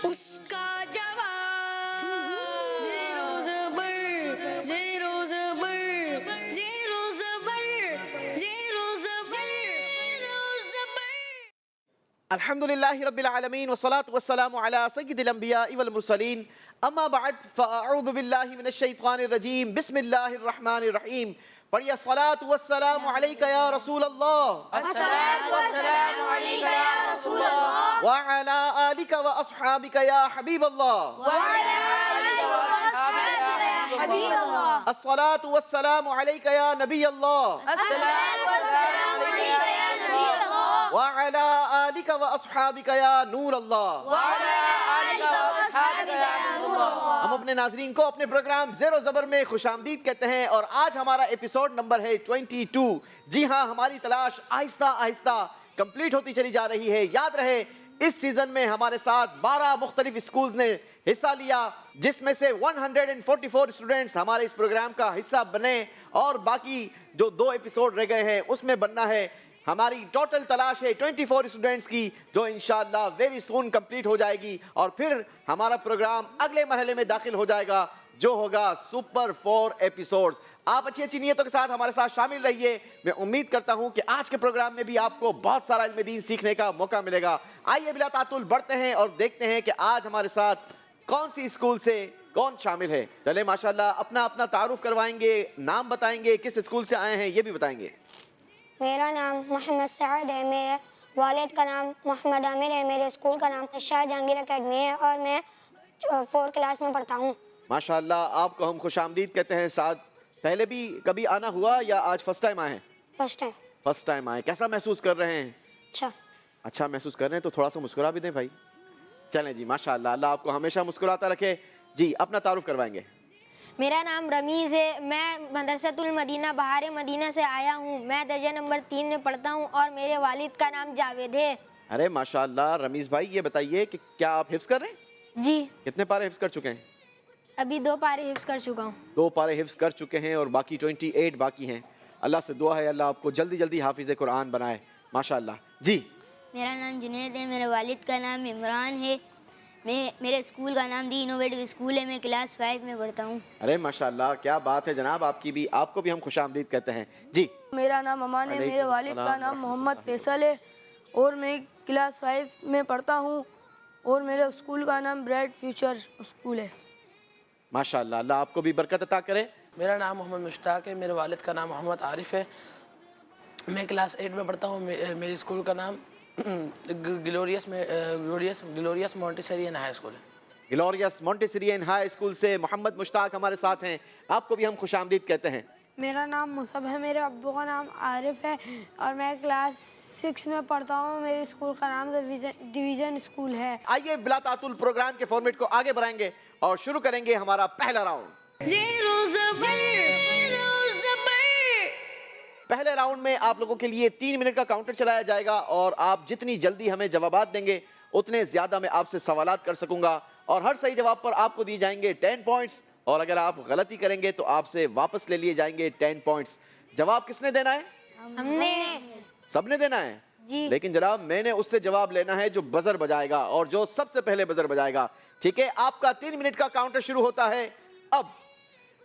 اس کا جواب زیرو زبر زیرو زبر زیرو زبر زیرو زبر زیرو زبر. الحمد لله رب العالمين والصلاة والسلام على سيد الأنبياء والمرسلين أما بعد فأعوذ بالله من الشيطان الرجيم بسم الله الرحمن الرحيم. پڑھیے الصلاة والسلام عليك يا رسول الله الصلاة والسلام عليك يا رسول الله وعلى آلك وأصحابك يا حبيب الله وعلى آلك وأصحابك يا حبيب الله. الصلاة والسلام عليك يا نبي الله الصلاة والسلام عليك يا نبي الله وعلى آلك وأصحابك يا نور الله. وعلى آلك وأصحابك يا نور الله. ہم اپنے ناظرین کو اپنے پروگرام زیر و زبر میں خوش آمدید کہتے ہیں اور آج ہمارا ایپیسوڈ نمبر ہے 22. جی ہاں، ہماری تلاش آہستہ آہستہ کمپلیٹ ہوتی چلی جا رہی ہے. یاد رہے اس سیزن میں ہمارے ساتھ 12 مختلف اسکولز نے حصہ لیا، جس میں سے 144 اسٹوڈنٹس ہمارے اس پروگرام کا حصہ بنے اور باقی جو 2 ایپیسوڈ رہ گئے ہیں اس میں بننا ہے. ہماری ٹوٹل تلاش ہے 24 اسٹوڈنٹس کی، جو انشاءاللہ ویری سون کمپلیٹ ہو جائے گی اور پھر ہمارا پروگرام اگلے مرحلے میں داخل ہو جائے گا جو ہوگا سپر 4 ایپیسوڈز. آپ اچھی اچھی نیتوں کے ساتھ ہمارے ساتھ شامل رہیے. میں امید کرتا ہوں کہ آج کے پروگرام میں بھی آپ کو بہت سارا علم دین سیکھنے کا موقع ملے گا. آئیے بلا تعطل بڑھتے ہیں اور دیکھتے ہیں کہ آج ہمارے ساتھ کون سی اسکول سے کون شامل ہے. چلے ماشاءاللہ اپنا اپنا تعارف کروائیں گے، نام بتائیں گے، کس اسکول سے آئے ہیں یہ بھی بتائیں گے. میرا نام محمد سعد ہے، میرے والد کا نام محمد عامر ہے، میرے اسکول کا نام شاہ جہانگیر اکیڈمی ہے اور میں 4 کلاس میں پڑھتا ہوں. ماشاءاللہ آپ کو ہم خوش آمدید کہتے ہیں. سعد، پہلے بھی کبھی آنا ہوا یا آج فرسٹ ٹائم آئے ہیں؟ First time. فرسٹ ٹائم آئے. کیسا محسوس کر رہے ہیں؟ اچھا محسوس کر رہے ہیں تو تھوڑا سا مسکرا بھی دیں بھائی. چلیں جی ماشاءاللہ، اللہ آپ کو ہمیشہ مسکراتا رکھے. جی اپنا تعارف کروائیں گے. میرا نام رمیز ہے، میں مدرسۃ المدینہ بہار مدینہ سے آیا ہوں. میں درجہ نمبر 3 میں پڑھتا ہوں اور میرے والد کا نام جاوید ہے. ارے ماشاءاللہ رمیز بھائی، یہ بتائیے کہ کیا آپ حفظ کر رہے ہیں؟ جی کتنے پارے حفظ کر چکے ہیں؟ ابھی 2 پارے حفظ کر چکا ہوں. 2 پارے حفظ کر چکے ہیں اور باقی 28 باقی ہیں. اللہ سے دعا ہے اللہ آپ کو جلدی جلدی حافظ قرآن بنائے. ماشاءاللہ. جی میرا نام جنید ہے، میرے والد کا نام عمران ہے. میرے اسکول کا نام دی انوویٹو اسکول ہے. میں کلاس 5 میں پڑھتا ہوں. ارے ماشاءاللہ کیا بات ہے جناب، آپ کی بھی، آپ کو بھی ہم خوش آمدید کہتے ہیں. جی میرا نام امان ہے، میرے والد کا نام محمد فیصل ہے اور میں کلاس 5 میں پڑھتا ہوں اور میرے اسکول کا نام برائٹ فیوچر اسکول ہے. ماشاءاللہ اللہ آپ کو بھی برکت عطا کرے. میرا نام محمد مشتاق ہے، میرے والد کا نام محمد عارف ہے. میں کلاس 8 میں پڑھتا ہوں. میرے اسکول کا نام گلوریس مونٹیسریئن ہائی اسکول ہے. گلوریس مونٹیسریئن ہائی اسکول سے محمد مشتاق ہمارے ساتھ ہیں. آپ کو بھی ہم خوش آمدید کہتے ہیں. میرا نام مصعب ہے، میرے ابو کا نام عارف ہے اور میں کلاس 6 میں پڑھتا ہوں. میرے اسکول کا نام ڈویژن اسکول ہے. آئیے بلا تعطل پروگرام کے فارمیٹ کو آگے بڑھائیں گے اور شروع کریں گے ہمارا پہلا راؤنڈ. زیرو زبر زیرو زبر. پہلے راؤنڈ میں آپ لوگوں کے لیے 3 منٹ کا کاؤنٹر چلایا جائے گا اور آپ جتنی جلدی ہمیں جوابات دیں گے اتنے زیادہ میں آپ سے سوالات کر سکوں گا اور ہر صحیح جواب پر آپ کو دی جائیں گے 10 پوائنٹس اور اگر آپ غلطی کریں گے تو آپ سے واپس لے لیے جائیں گے 10 پوائنٹس. جواب کس نے دینا ہے؟ ہم نے. سب نے دینا ہے جی. لیکن جناب میں نے اس سے جواب لینا ہے جو بزر بجائے گا اور جو سب سے پہلے بزر بجائے گا. ٹھیک ہے، آپ کا 3 منٹ کا کاؤنٹر شروع ہوتا ہے اب.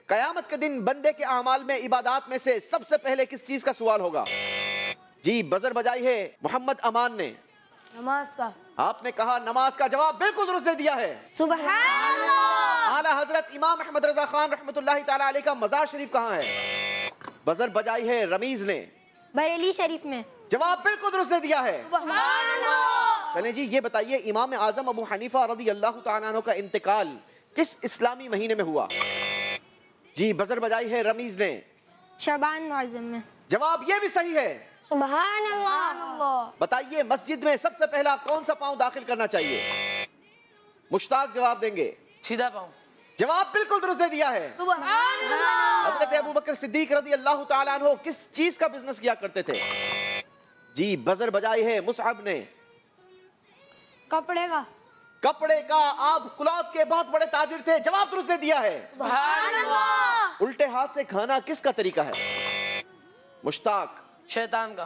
قیامت کے دن بندے کے اعمال میں، عبادات میں سے سب سے پہلے کس چیز کا سوال ہوگا؟ جی بزر بجائی ہے محمد امان نے. نماز کا. آپ نے کہا نماز کا. جواب بالکل درست دے دیا ہے. سبحان اللہ. اعلیٰ حضرت امام احمد رضا خان رحمۃ اللہ تعالیٰ علیہ کا مزار شریف کہاں ہے؟ بزر بجائی ہے رمیز نے. بریلی شریف میں. جواب بالکل درست دے دیا ہے. سبحان اللہ. چلیں جی یہ بتائیے امام اعظم ابو حنیفہ رضی اللہ تعالیٰ عنہ کا انتقال کس اسلامی مہینے میں ہوا؟ جی بزر بجائی ہے رمیز نے. شعبان معظم میں. جواب یہ بھی صحیح ہے. سبحان اللہ. بتائیے مسجد میں سب سے پہلا کون سا پاؤں داخل کرنا چاہیے؟ مشتاق جواب دیں گے. سیدھا پاؤں. جواب بالکل درست دے دیا ہے. سبحان اللہ. حضرت ابوبکر صدیق رضی اللہ تعالیٰ عنہ کس چیز کا بزنس کیا کرتے تھے؟ جی بزر بجائی ہے مصعب نے. کپڑے کا. کپڑے کا. آپ کلاتھ کے بہت بڑے تاجر تھے. جواب درست دے دیا ہے. سبحان اللہ. الٹے ہاتھ سے کھانا کس کا طریقہ ہے؟ مشتاق. شیطان کا.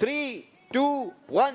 3, 2, 1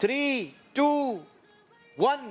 3, 2, 1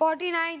49।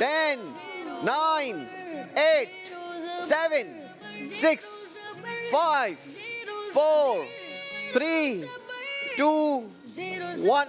10, 9, 8, 7, 6, 5, 4, 3, 2, 1.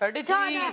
33.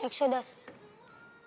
110.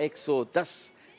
110.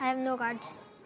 I have no cards.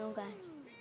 No cards.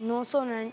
999.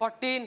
14.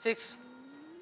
6.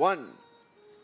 1.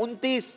29.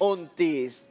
29.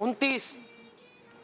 29.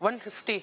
150.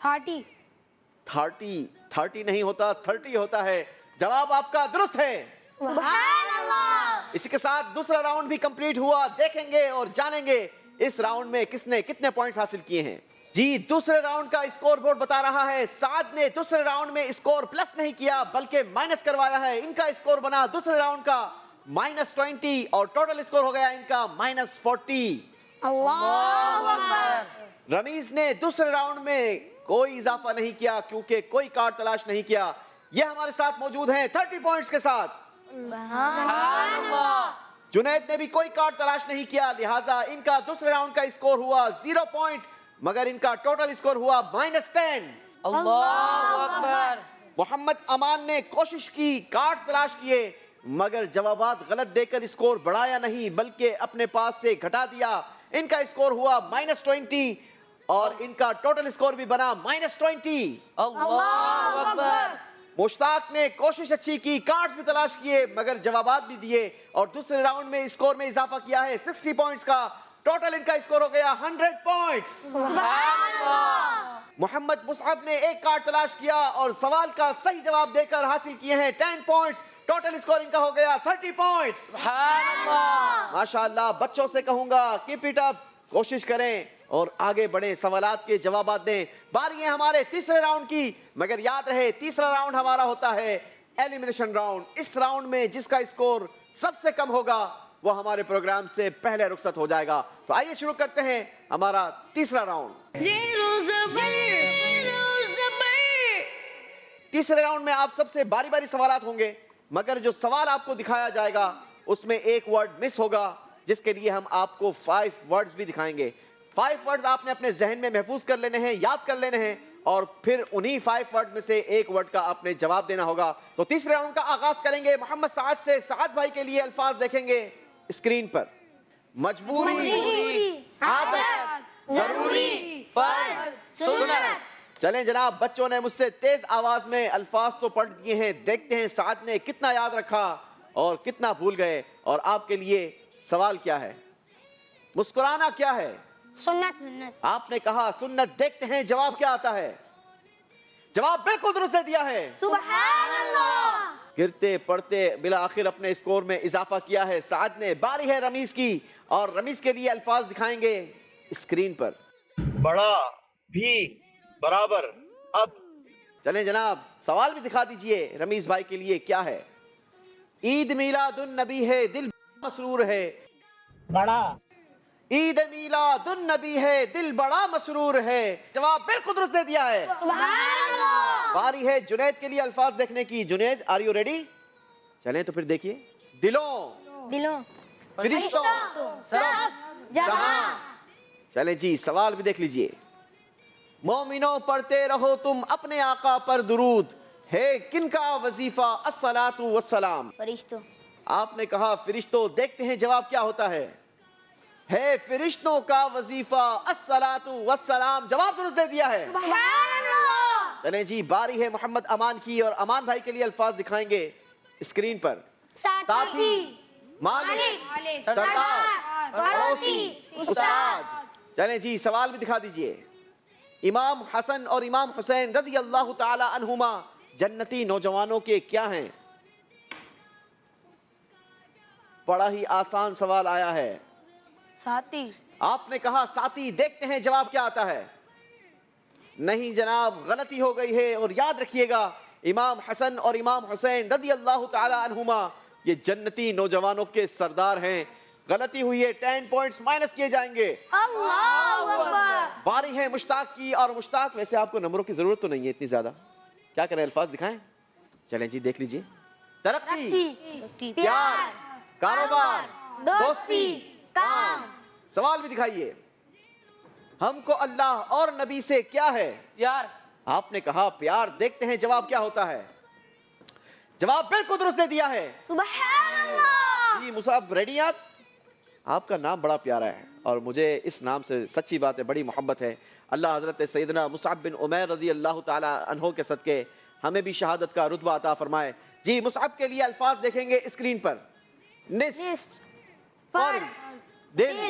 30. 30 نہیں ہوتا 30 ہوتا ہے. جواب آپ کا درست ہے. اسی کے ساتھ دوسرا راؤنڈ بھی کمپلیٹ ہوا. دیکھیں گے اور جانیں گے اس راؤنڈ میں کس نے کتنے پوائنٹس حاصل کیے ہیں. جی دوسرے راؤنڈ کا اسکور بورڈ بتا رہا ہے سعد نے دوسرے راؤنڈ میں اسکور پلس نہیں کیا بلکہ مائنس کروایا ہے. ان کا اسکور بنا دوسرے راؤنڈ کا -20 اور ٹوٹل اسکور ہو گیا ان کا -40. اللہ اکبر. رمیز نے دوسرے راؤنڈ میں کوئی اضافہ نہیں کیا کیونکہ کوئی کارڈ تلاش نہیں کیا. یہ ہمارے ساتھ موجود ہیں 30 پوائنٹس کے ساتھ. جنید نے بھی کوئی کارڈ تلاش نہیں کیا لہٰذا ان کا دوسرے راؤنڈ کا اسکور ہوا 0 پوائنٹ مگر ان کا ٹوٹل اسکور ہوا -10. اللہ اکبر. محمد امان نے کوشش کی کارڈ تلاش کیے مگر جوابات غلط دے کر اسکور بڑھایا نہیں بلکہ اپنے پاس سے گھٹا دیا. ان کا اسکور ہوا -20 اور ان کا ٹوٹل اسکور بھی بنا -20. اللہ اکبر. مشتاق نے کوشش اچھی کی کارڈز بھی تلاش کیے مگر جوابات بھی دیے اور دوسرے راؤنڈ میں اسکور میں اضافہ کیا ہے 60 پوائنٹس کا. ٹوٹل ان کا اسکور ہو گیا 100 پوائنٹس. محمد مصعب نے ایک کارڈ تلاش کیا اور سوال کا صحیح جواب دے کر حاصل کیے ہیں 10 پوائنٹس. ٹوٹل اسکور ان کا ہو گیا 30 پوائنٹس. ماشاءاللہ بچوں سے کہوں گا کیپ اٹ اپ. کوشش کریں اور آگے بڑھیں سوالات کے جوابات دیں. باری ہے ہمارے تیسرے راؤنڈ کی مگر یاد رہے تیسرا راؤنڈ ہمارا ہوتا ہے ایلیمنیشن راؤنڈ. اس راؤنڈ میں جس کا اسکور سب سے کم ہوگا وہ ہمارے پروگرام سے پہلے رخصت ہو جائے گا. تو آئیے شروع کرتے ہیں ہمارا تیسرا راؤنڈ. تیسرے راؤنڈ میں آپ سب سے باری باری سوالات ہوں گے مگر جو سوال آپ کو دکھایا جائے گا اس میں ایک ورڈ مس ہوگا جس کے لیے ہم آپ کو 5 ورڈز بھی دکھائیں گے. 5 ورڈز آپ نے اپنے ذہن میں محفوظ کر لینے ہیں یاد کر لینے ہیں اور پھر انہی 5 ورڈز میں سے ایک ورڈ کا آپ نے جواب دینا ہوگا. تو تیسرے راؤنڈ کا آغاز کریں گے محمد سعد سے. سعد بھائی کے لیے الفاظ دیکھیں گے اسکرین پر. مجبوری، عادت، ضروری، فرض، سنت. چلیں جناب بچوں نے مجھ سے تیز آواز میں الفاظ تو پڑھ دیے ہیں. دیکھتے ہیں سعد نے کتنا یاد رکھا اور کتنا بھول گئے. اور آپ کے لیے سوال کیا ہے؟ مسکرانا کیا ہے؟ سنت. آپ نے کہا سنت. دیکھتے ہیں جواب کیا آتا ہے. جواب بالکل درست دے دیا ہے. سبحان اللہ. گرتے پڑھتے بالآخر اپنے اسکور میں اضافہ کیا ہے سعد نے. باری ہے رمیز کی اور رمیز کے لیے الفاظ دکھائیں گے اسکرین پر. بڑا بھی برابر اب. چلیں جناب سوال بھی دکھا دیجئے رمیز بھائی کے لیے کیا ہے. عید میلاد النبی ہے دل مسرور ہے. بڑا. عید میلاد النبی ہے دل بڑا مسرور ہے. جواب بالکل درست دے دیا ہے. باری ہے جنید کے لیے الفاظ دیکھنے کی. Junaid are you ready? چلیں تو پھر دیکھیے. دلوں، فرشتوں، سب جہاں. چلیں جی سوال بھی دیکھ لیجئے. مومنوں پڑھتے رہو تم اپنے آقا پر درود ہے کن کا وظیفہ الصلاۃ والسلام. فرشتوں. آپ نے کہا فرشتوں. دیکھتے ہیں جواب کیا ہوتا ہے فرشتوں کا وظیفہ الصلاۃ والسلام. جواب درست دے دیا ہے. چلیں جی باری ہے محمد امان کی اور امان بھائی کے لیے الفاظ دکھائیں گے اسکرین پر. ساتھی، مالک، سردار، پڑوسی، استاد. چلیں جی سوال بھی دکھا دیجئے. امام حسن اور امام حسین رضی اللہ تعالی عنہما جنتی نوجوانوں کے کیا ہیں؟ بڑا ہی آسان سوال آیا ہے. ساتھی. آپ نے کہا ساتھی. دیکھتے ہیں جواب کیا آتا ہے. نہیں جناب غلطی ہو گئی ہے. اور یاد رکھیے گا امام حسن اور امام حسین رضی اللہ تعالی عنہما یہ جنتی نوجوانوں کے سردار ہیں. غلطی ہوئی ہے 10 پوائنٹس مائنس کیے جائیں گے. اللہ اکبر. باری ہے مشتاق کی اور مشتاق ویسے آپ کو نمبروں کی ضرورت تو نہیں ہے اتنی زیادہ. کیا کریں الفاظ دکھائیں. چلیں جی دیکھ لیجئے. ترقی، پیار، کاروبار، دوستی، کام. سوال بھی دکھائیے. ہم کو اللہ اور نبی سے کیا ہے؟ پیار. آپ نے کہا پیار. دیکھتے ہیں جواب کیا ہوتا ہے. جواب بالکل درست دے دیا ہے. سبحان اللہ. جی مصعب ریڈی آپ کا نام بڑا پیارا ہے اور مجھے اس نام سے سچی بات ہے بڑی محبت ہے. اللہ حضرت سیدنا مصعب بن عمیر رضی اللہ تعالی عنہ کے صدقے ہمیں بھی شہادت کا رتبہ عطا فرمائے. جی مصعب کے لیے الفاظ دیکھیں گے اسکرین پر. نصف، فرض، دل،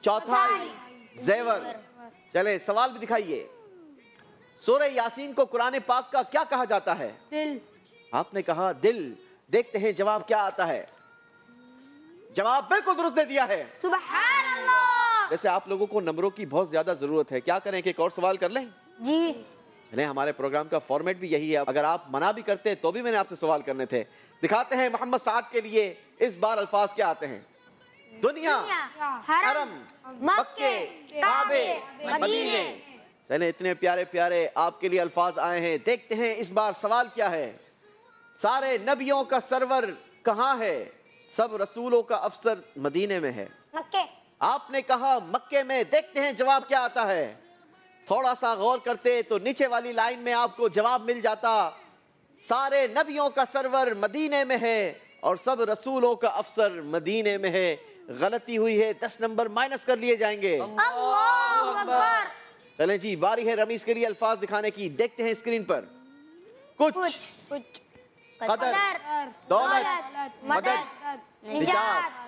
چوتھائی، زیور. چلیں سوال بھی دکھائیے. سورہ یاسین کو قرآن پاک کا کیا کہا جاتا ہے؟ دل. آپ نے کہا دل. دیکھتے ہیں جواب کیا آتا ہے. جواب بالکل درست دے دیا ہے. سبحان اللہ. ویسے آپ لوگوں کو نمبروں کی بہت زیادہ ضرورت ہے. کیا کریں کہ ایک اور سوال کر لیں؟ جی. چلیں ہمارے پروگرام کا فارمیٹ بھی یہی ہے. اگر آپ منع بھی کرتے تو بھی میں نے آپ سے سوال کرنے تھے. دکھاتے ہیں محمد سعد کے لیے اس بار الفاظ کیا آتے ہیں. دنیا, حرم, مکے, کعبے, مدینے. چلیں اتنے پیارے پیارے آپ کے لیے الفاظ آئے ہیں. دیکھتے ہیں اس بار سوال کیا ہے. سارے نبیوں کا سرور کہاں ہے؟ سب رسولوں کا افسر مدینے میں ہے. مکے. آپ نے کہا مکے میں. دیکھتے ہیں جواب کیا آتا ہے. تھوڑا سا غور کرتے تو نیچے والی لائن میں آپ کو جواب مل جاتا. سارے نبیوں کا سرور مدینے میں ہے اور سب رسولوں کا افسر مدینے میں ہے. غلطی ہوئی ہے. 10 نمبر مائنس کر لیے جائیں گے. اللہ اکبر. چلیں جی باری ہے رمیز کے لیے الفاظ دکھانے کی. دیکھتے ہیں اسکرین پر. کچھ, قدر, دولت, مدد, نجات.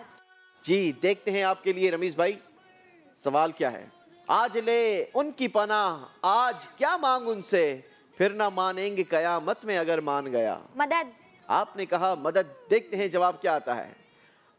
جی دیکھتے ہیں آپ کے لیے رمیز بھائی سوال کیا ہے. آج لے ان کی پناہ, آج کیا مانگ ان سے, پھر نہ مانیں گے قیامت میں اگر مان گیا. مدد. آپ نے کہا مدد. دیکھتے ہیں جواب کیا آتا ہے.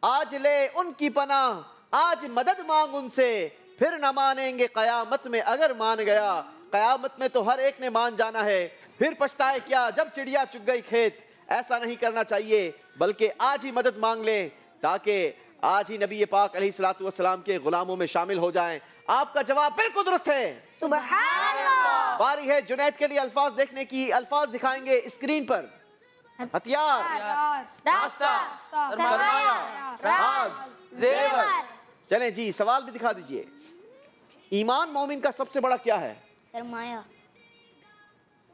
آج لے ان کی پناہ, آج مدد مانگ ان سے, پھر نہ مانیں گے قیامت میں اگر مان گیا. قیامت میں تو ہر ایک نے مان جانا ہے. پھر پچھتائے کیا جب چڑیا چگ گئی کھیت. ایسا نہیں کرنا چاہیے بلکہ آج ہی مدد مانگ لیں تاکہ آج ہی نبی پاک علیہ الصلوۃ والسلام کے غلاموں میں شامل ہو جائیں. آپ کا جواب بالکل درست ہے. سبحان اللہ. باری ہے جنید کے لیے الفاظ دیکھنے کی. الفاظ دکھائیں گے اسکرین پر. ہتھیار, راستہ, سرمایہ, راز, زیور. چلیں جی سوال بھی دکھا دیجئے. ایمان مومن کا سب سے بڑا کیا ہے؟ سرمایہ.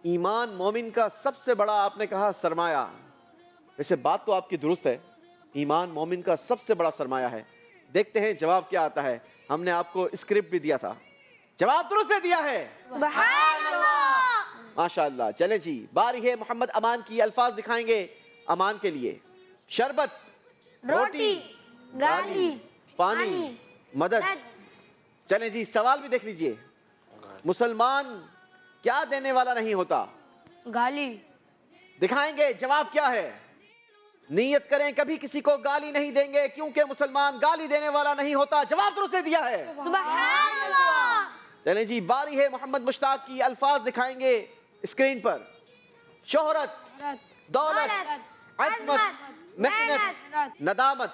ایمان مومن کا سب سے بڑا آپ نے کہا سرمایہ. ویسے بات تو آپ کی درست ہے. ایمان مومن کا سب سے بڑا سرمایہ ہے. دیکھتے ہیں جواب کیا آتا ہے. ہم نے آپ کو اسکرپٹ بھی دیا تھا. جواب درست دے دیا ہے. سبحان اللہ. ماشاءاللہ. چلیں جی باری ہے محمد امان کی. الفاظ دکھائیں گے امان کے لیے. شربت, روٹی, گالی, پانی, مدد. چلیں جی سوال بھی دیکھ لیجئے. مسلمان کیا دینے والا نہیں ہوتا؟ گالی. دکھائیں گے جواب کیا ہے. نیت کریں کبھی کسی کو گالی نہیں دیں گے کیونکہ مسلمان گالی دینے والا نہیں ہوتا. جواب درست دے دیا ہے. سبحان اللہ. چلیں جی باری ہے محمد مشتاق کی. الفاظ دکھائیں گے اسکرین پر. شہرت, دولت, عظمت, محنت, ندامت.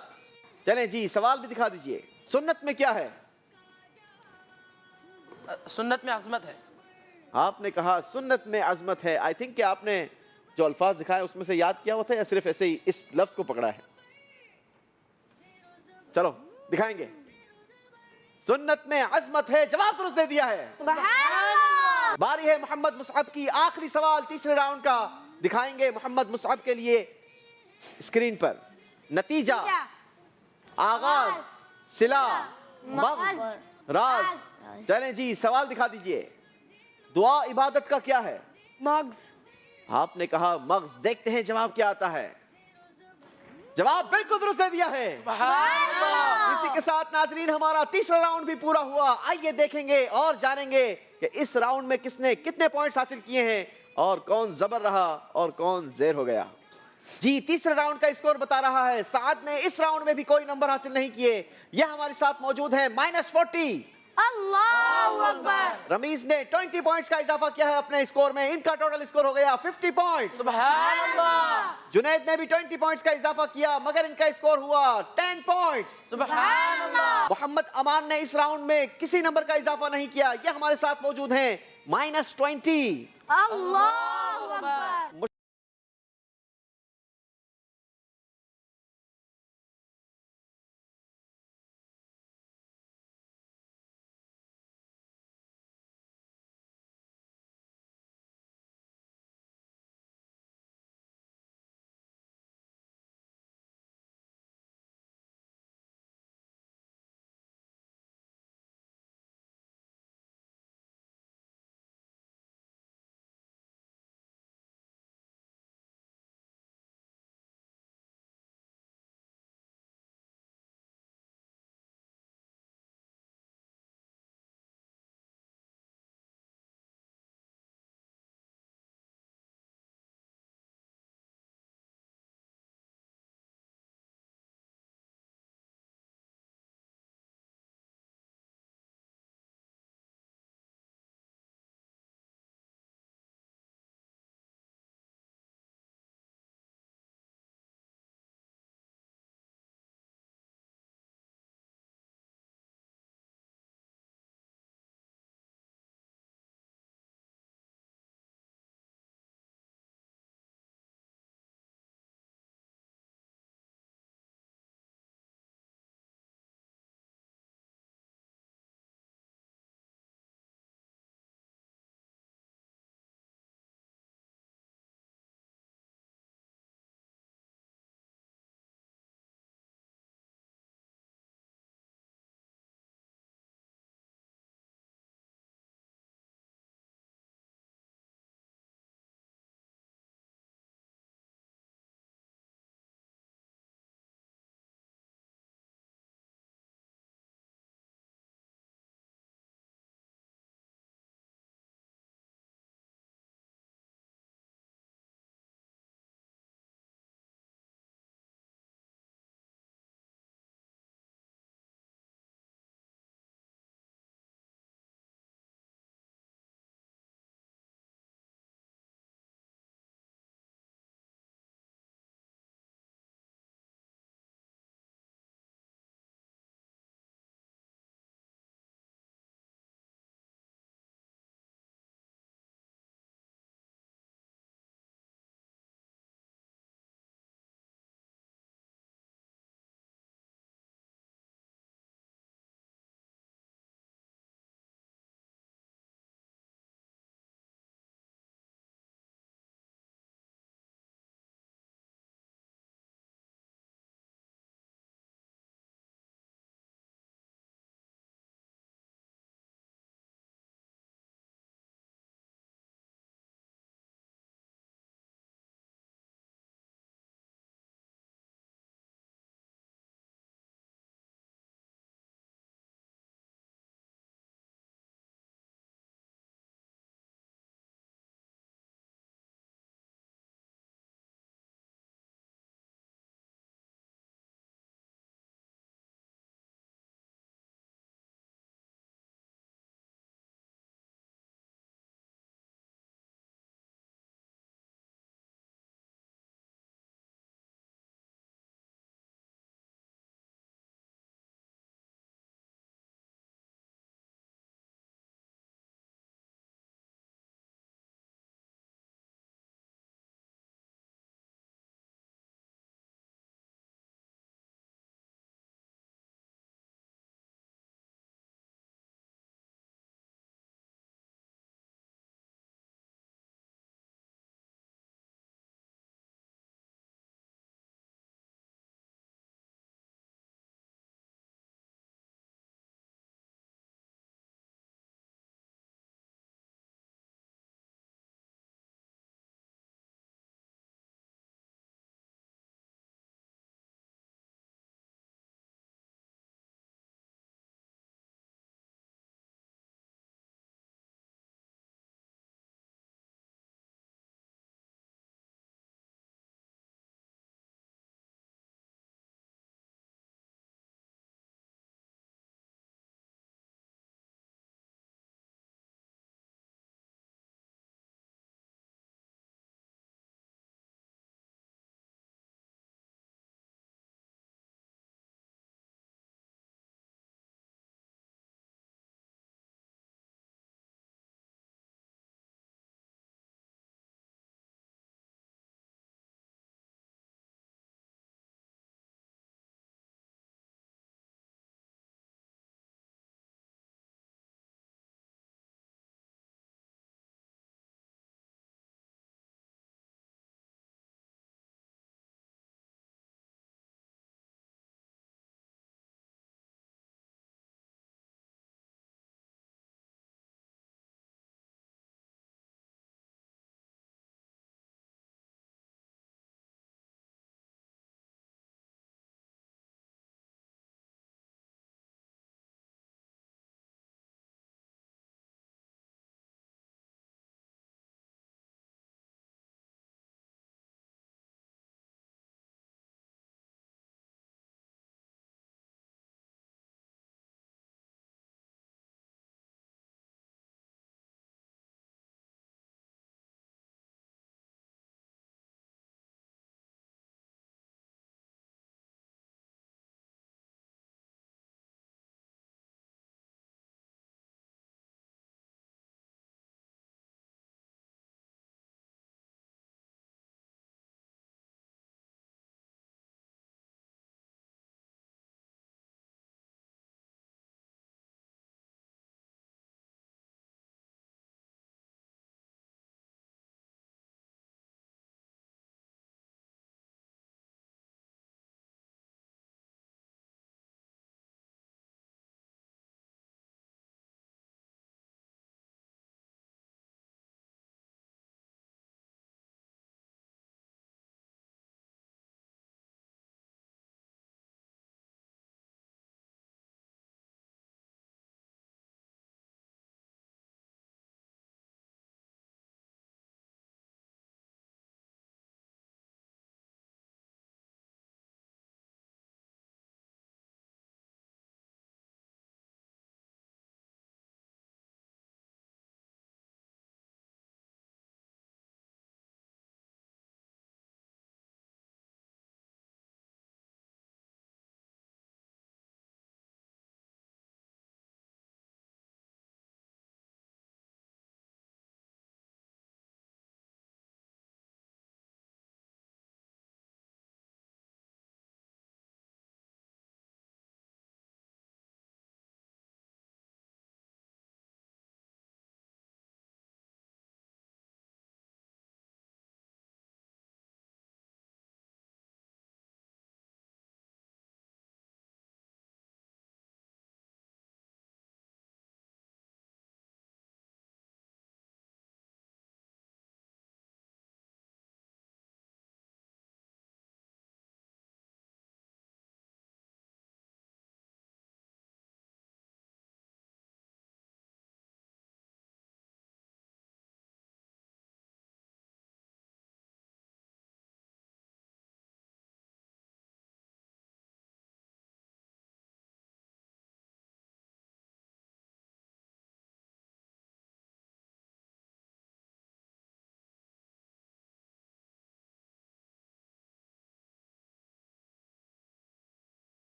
چلیں جی سوال بھی دکھا دیجئے. سنت میں کیا ہے؟ سنت میں عظمت ہے. آپ نے کہا سنت میں عظمت ہے. آئی تھنک کہ آپ نے جو الفاظ دکھائے اس میں سے یاد کیا ہوا تھا یا صرف ایسے ہی اس لفظ کو پکڑا ہے؟ چلو دکھائیں گے. سنت میں عظمت ہے. جواب درست دے دیا ہے. سبحان اللہ. باری ہے محمد مصعب کی. آخری سوال تیسرے راؤنڈ کا. دکھائیں گے محمد مصعب کے لیے اسکرین پر. نتیجہ, آغاز, صلہ, مغز, راز. چلیں جی سوال دکھا دیجئے. دعا عبادت کا کیا ہے؟ مغز. آپ نے کہا مغز. دیکھتے ہیں جواب کیا آتا ہے. جواب بالکل درست دے دیا ہے. اسی کے ساتھ ناظرین ہمارا تیسرا راؤنڈ بھی پورا ہوا. آئیے دیکھیں گے اور جانیں گے کہ اس راؤنڈ میں کس نے کتنے پوائنٹس حاصل کیے ہیں اور کون زبر رہا اور کون زیر ہو گیا. جی تیسرے راؤنڈ کا اسکور بتا رہا ہے سعد نے اس راؤنڈ میں بھی کوئی نمبر حاصل نہیں کیے. یہ ہمارے ساتھ موجود ہیں -40. اللہ اکبر. رمیز نے 20 پوائنٹس کا اضافہ کیا ہے اپنے اسکور میں. ان کا ٹوٹل اسکور ہو گیا 50 پوائنٹس. سبحان اللہ. جنید نے بھی 20 پوائنٹس کا اضافہ کیا مگر ان کا اسکور ہوا 10 پوائنٹس. سبحان اللہ. محمد امان نے اس راؤنڈ میں کسی نمبر کا اضافہ نہیں کیا. یہ ہمارے ساتھ موجود ہیں -20. اللہ اکبر.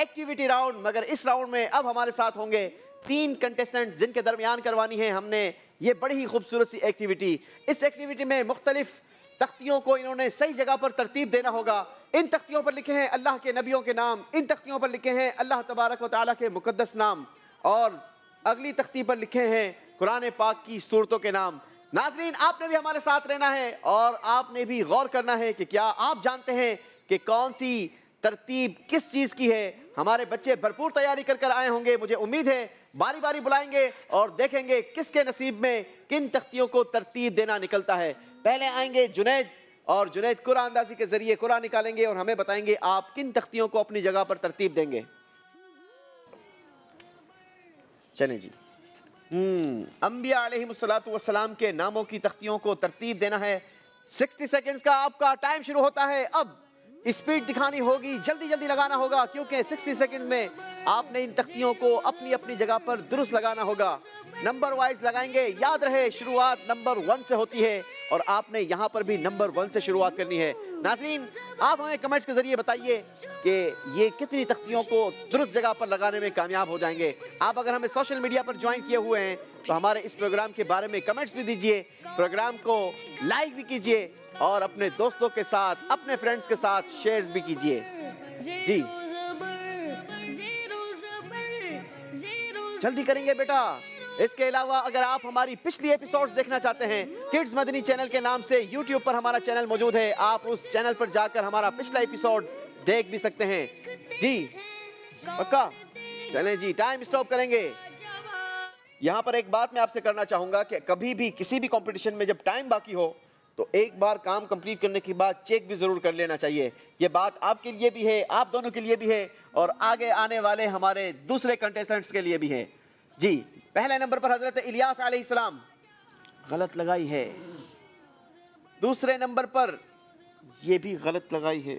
Activity round. مگر اس راؤنڈ میں اب ہمارے ساتھ ہوں گے 3 کنٹیسٹنٹس جن کے درمیان کروانی ہے ہم نے یہ بڑی ہی خوبصورت سی ایکٹیویٹی. اس ایکٹیویٹی میں مختلف تختیوں کو انہوں نے صحیح جگہ پر ترتیب دینا ہوگا. ان تختیوں پر لکھے ہیں اللہ کے نبیوں کے نام, ان تختیوں پر لکھے ہیں اللہ تبارک و تعالیٰ کے مقدس نام, اور اگلی تختی پر لکھے ہیں قرآن پاک کی سورتوں کے نام. ناظرین, آپ نے بھی ہمارے ساتھ رہنا ہے اور آپ نے بھی غور کرنا ہے کہ کیا آپ جانتے ہیں کہ کون سی ترتیب کس چیز کی ہے. ہمارے بچے بھرپور تیاری کر کر آئے ہوں گے, مجھے امید ہے باری باری بلائیں گے اور دیکھیں گے کس کے نصیب میں کن تختیوں کو ترتیب دینا نکلتا ہے. پہلے آئیں گے جنید, اور جنید قرآن اندازی کے ذریعے قرآن نکالیں گے اور ہمیں بتائیں گے آپ کن تختیوں کو اپنی جگہ پر ترتیب دیں گے. چلیں جی, انبیاء علیہ السلام کے ناموں کی تختیوں کو ترتیب دینا ہے. 60 سیکنڈز کا آپ کا ٹائم شروع ہوتا ہے. اب اسپیڈ دکھانی ہوگی, جلدی جلدی لگانا ہوگا کیونکہ 60 سیکنڈ میں آپ نے ان تختیوں کو اپنی اپنی جگہ پر درست لگانا ہوگا. نمبر وائز لگائیں گے. یاد رہے شروعات نمبر 1 سے ہوتی ہے اور آپ نے یہاں پر بھی نمبر 1 سے شروعات کرنی ہے. ناظرین, آپ ہمیں کمنٹس کے ذریعے بتائیے کہ یہ کتنی تختیوں کو درست جگہ پر لگانے میں کامیاب ہو جائیں گے. آپ اگر ہمیں سوشل میڈیا پر جوائن کیے ہوئے ہیں تو ہمارے اس پروگرام کے بارے میں کمنٹس بھی دیجئے, پروگرام کو لائک بھی کیجئے اور اپنے دوستوں کے ساتھ, اپنے فرینڈز کے ساتھ شیئر بھی کیجئے. جی جلدی کریں گے بیٹا. اس کے علاوہ اگر آپ ہماری پچھلی ایپیسوڈز دیکھنا چاہتے ہیں, کڈز مدنی چینل کے نام سے یوٹیوب پر ہمارا چینل موجود ہے, آپ اس چینل پر جا کر ہمارا پچھلا ایپیسوڈ دیکھ بھی سکتے ہیں. جی پکا, چلیں جی ٹائم اسٹاپ کریں گے. یہاں پر ایک بات میں آپ سے کرنا چاہوں گا کہ کبھی بھی کسی بھی کمپٹیشن میں جب ٹائم باقی ہو تو ایک بار کام کمپلیٹ کرنے کے بعد چیک بھی ضرور کر لینا چاہیے. یہ بات آپ کے لیے بھی ہے, آپ دونوں کے لیے بھی ہے اور آگے آنے والے ہمارے دوسرے کنٹیسٹنٹس کے لیے بھی ہے. جی پہلے نمبر پر حضرت الیاس علیہ السلام, غلط لگائی ہے. دوسرے نمبر پر یہ بھی غلط لگائی ہے.